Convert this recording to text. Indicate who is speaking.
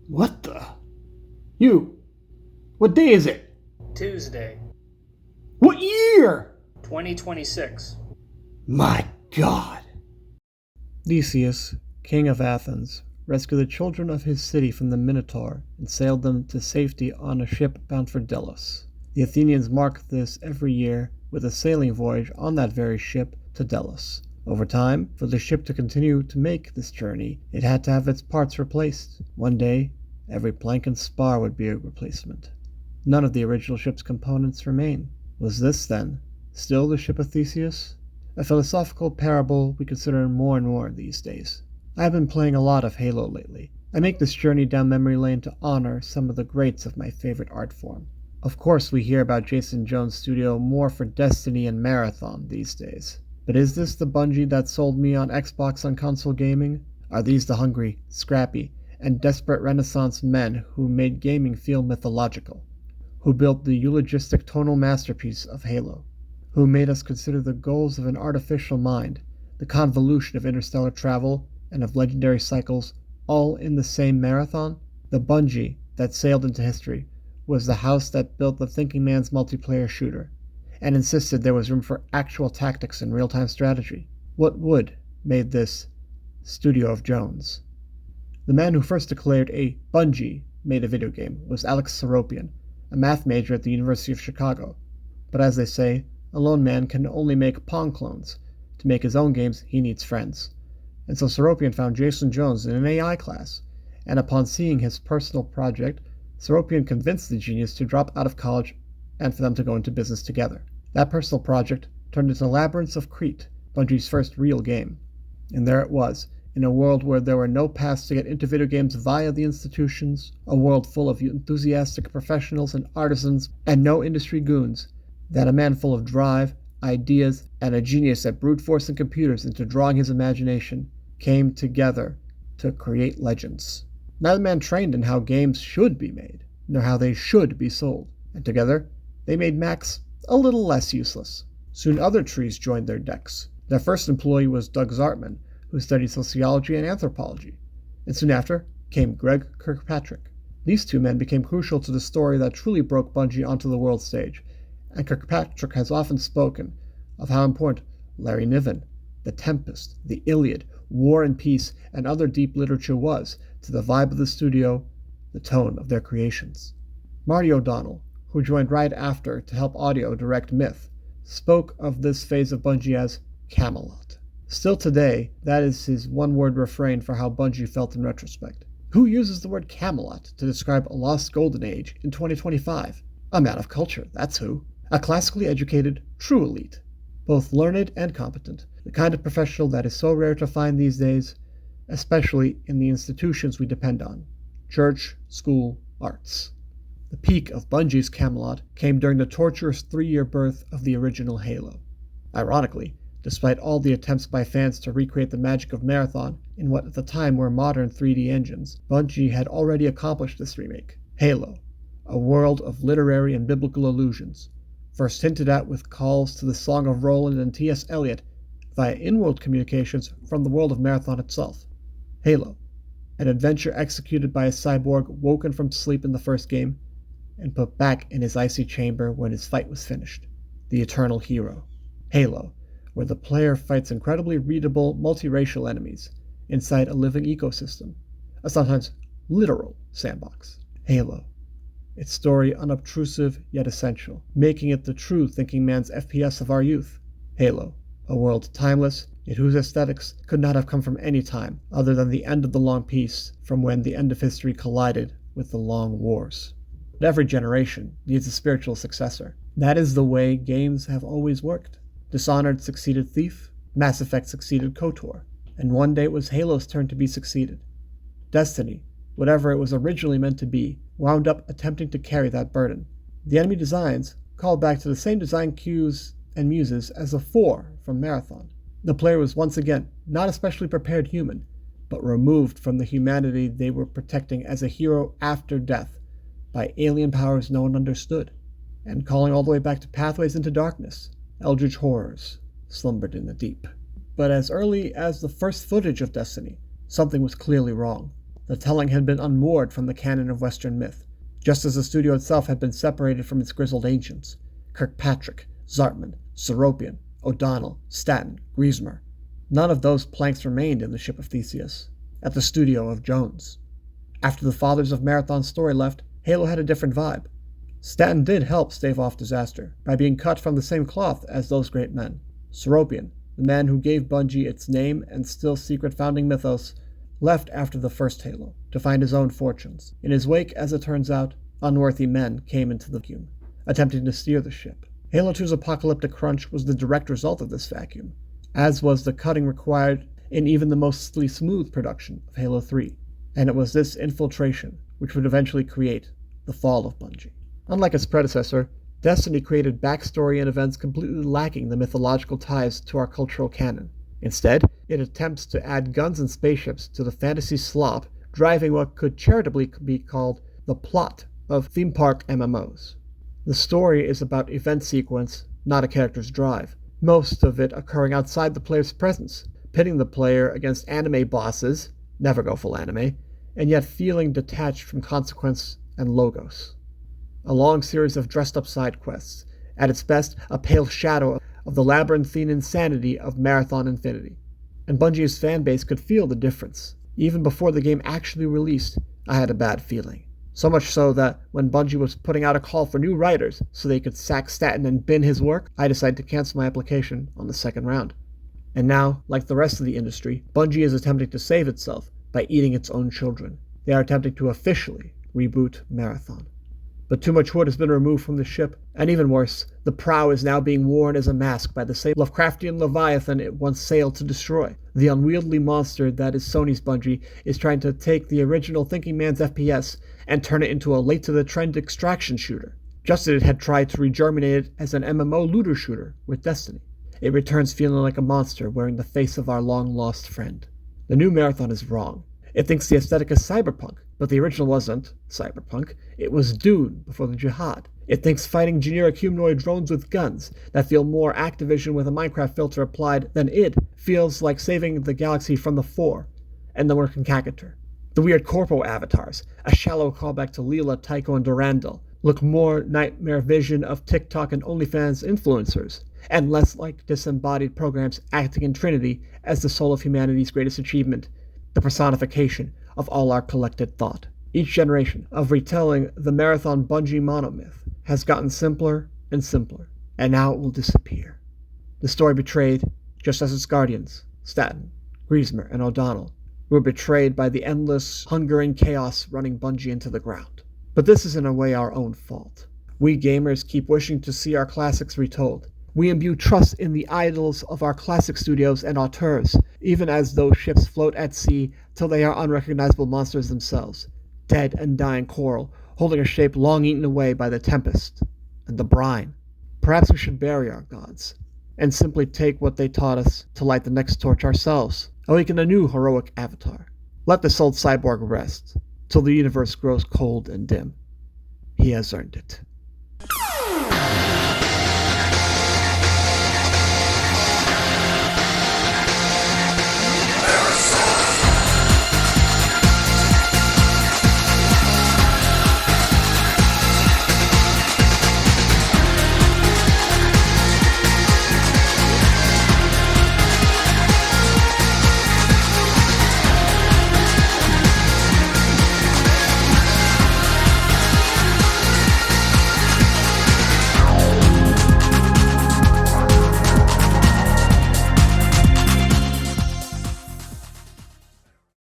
Speaker 1: What the? You! What day is it?
Speaker 2: Tuesday,
Speaker 1: What year?
Speaker 2: 2026.
Speaker 1: My God.
Speaker 3: Theseus, king of Athens, rescued the children of his city from the Minotaur and sailed them to safety on a ship bound for Delos. The Athenians mark this every year with a sailing voyage on that very ship to Delos. Over time, for the ship to continue to make this journey, it had to have its parts replaced. One day, every plank and spar would be a replacement. None of the original ship's components remain. Was this, then, still the ship of Theseus? A philosophical parable we consider more and more these days. I have been playing a lot of Halo lately. I make this journey down memory lane to honor some of the greats of my favorite art form. Of course, we hear about Jason Jones' studio more for Destiny and Marathon these days. But is this the Bungie that sold me on Xbox on console gaming? Are these the hungry, scrappy, and desperate Renaissance men who made gaming feel mythological? Who built the eulogistic tonal masterpiece of Halo? Who made us consider the goals of an artificial mind, the convolution of interstellar travel and of legendary cycles, all in the same marathon? The Bungie that sailed into history was the house that built the thinking man's multiplayer shooter, and insisted there was room for actual tactics and real-time strategy. What wood made this Studio of Jones? The man who first declared a Bungie made a video game was Alex Seropian, a math major at the University of Chicago. But as they say, a lone man can only make Pong clones. To make his own games, he needs friends. And so Seropian found Jason Jones in an AI class, and upon seeing his personal project, Seropian convinced the genius to drop out of college and for them to go into business together. That personal project turned into Labyrinths of Crete, Bungie's first real game. And there it was, in a world where there were no paths to get into video games via the institutions, a world full of enthusiastic professionals and artisans, and no industry goons, that a man full of drive, ideas, and a genius at brute forcing computers into drawing his imagination came together to create legends. Neither man trained in how games should be made, nor how they should be sold, and together they made Max a little less useless. Soon other trees joined their decks. Their first employee was Doug Zartman, who studied sociology and anthropology, and soon after came Greg Kirkpatrick. These two men became crucial to the story that truly broke Bungie onto the world stage, and Kirkpatrick has often spoken of how important Larry Niven, The Tempest, The Iliad, War and Peace, and other deep literature was to the vibe of the studio, the tone of their creations. Marty O'Donnell, who joined right after to help audio direct Myth, spoke of this phase of Bungie as Camelot. Still today, that is his one-word refrain for how Bungie felt in retrospect. Who uses the word Camelot to describe a lost golden age in 2025? A man of culture, that's who. A classically educated, true elite. Both learned and competent. The kind of professional that is so rare to find these days, especially in the institutions we depend on. Church, school, arts. The peak of Bungie's Camelot came during the torturous 3-year birth of the original Halo. Ironically, despite all the attempts by fans to recreate the magic of Marathon in what at the time were modern 3D engines, Bungie had already accomplished this remake. Halo, a world of literary and biblical allusions, first hinted at with calls to the Song of Roland and T.S. Eliot via in-world communications from the world of Marathon itself. Halo, an adventure executed by a cyborg woken from sleep in the first game and put back in his icy chamber when his fight was finished. The eternal hero. Halo, where the player fights incredibly readable multiracial enemies inside a living ecosystem, a sometimes literal sandbox. Halo, its story unobtrusive yet essential, making it the true thinking man's FPS of our youth. Halo, a world timeless, yet whose aesthetics could not have come from any time other than the end of the long peace from when the end of history collided with the long wars. But every generation needs a spiritual successor. That is the way games have always worked. Dishonored succeeded Thief, Mass Effect succeeded KOTOR, and one day it was Halo's turn to be succeeded. Destiny, whatever it was originally meant to be, wound up attempting to carry that burden. The enemy designs called back to the same design cues and muses as the 4 from Marathon. The player was once again not a specially prepared human, but removed from the humanity they were protecting as a hero after death by alien powers no one understood, and calling all the way back to pathways into darkness, eldritch horrors slumbered in the deep. But as early as the first footage of Destiny, something was clearly wrong. The telling had been unmoored from the canon of Western myth, just as the studio itself had been separated from its grizzled ancients: Kirkpatrick, Zartman, Seropian, O'Donnell, Statton, Griezmer. None of those planks remained in the ship of Theseus, at the studio of Jones. After the fathers of Marathon's story left, Halo had a different vibe. Statton did help stave off disaster by being cut from the same cloth as those great men. Seropian, the man who gave Bungie its name and still secret founding mythos, left after the first Halo to find his own fortunes. In his wake, as it turns out, unworthy men came into the vacuum, attempting to steer the ship. Halo 2's apocalyptic crunch was the direct result of this vacuum, as was the cutting required in even the mostly smooth production of Halo 3, and it was this infiltration which would eventually create the fall of Bungie. Unlike its predecessor, Destiny created backstory and events completely lacking the mythological ties to our cultural canon. Instead, it attempts to add guns and spaceships to the fantasy slop, driving what could charitably be called the plot of theme park MMOs. The story is about event sequence, not a character's drive, most of it occurring outside the player's presence, pitting the player against anime bosses, never go full anime, and yet feeling detached from consequence and logos. A long series of dressed-up side quests, at its best a pale shadow of the labyrinthine insanity of Marathon Infinity. And Bungie's fanbase could feel the difference. Even before the game actually released, I had a bad feeling. So much so that when Bungie was putting out a call for new writers so they could sack Statton and bin his work, I decided to cancel my application on the second round. And now, like the rest of the industry, Bungie is attempting to save itself by eating its own children. They are attempting to officially reboot Marathon. But too much wood has been removed from the ship, and even worse, the prow is now being worn as a mask by the same Lovecraftian Leviathan it once sailed to destroy. The unwieldy monster that is Sony's Bungie is trying to take the original Thinking Man's FPS and turn it into a late-to-the-trend extraction shooter, just as it had tried to regerminate it as an MMO looter shooter with Destiny. It returns feeling like a monster wearing the face of our long-lost friend. The new Marathon is wrong. It thinks the aesthetic is cyberpunk, but the original wasn't cyberpunk. It was Dune before the Jihad. It thinks fighting generic humanoid drones with guns that feel more Activision with a Minecraft filter applied than id feels like saving the galaxy from the Four and the working Cagator. The weird corpo avatars, a shallow callback to Leela, Tycho, and Durandal, look more nightmare vision of TikTok and OnlyFans influencers, and less like disembodied programs acting in Trinity as the soul of humanity's greatest achievement, the personification of all our collected thought. Each generation of retelling the Marathon Bungie monomyth has gotten simpler and simpler, and now it will disappear. The story betrayed, just as its guardians, Statton, Griezmer, and O'Donnell, were betrayed by the endless hunger and chaos running Bungie into the ground. But this is in a way our own fault. We gamers keep wishing to see our classics retold. We imbue trust in the idols of our classic studios and auteurs, even as those ships float at sea till they are unrecognizable monsters themselves, dead and dying coral, holding a shape long eaten away by the tempest and the brine. Perhaps we should bury our gods, and simply take what they taught us to light the next torch ourselves, awaken a new heroic avatar. Let this old cyborg rest, till the universe grows cold and dim. He has earned it.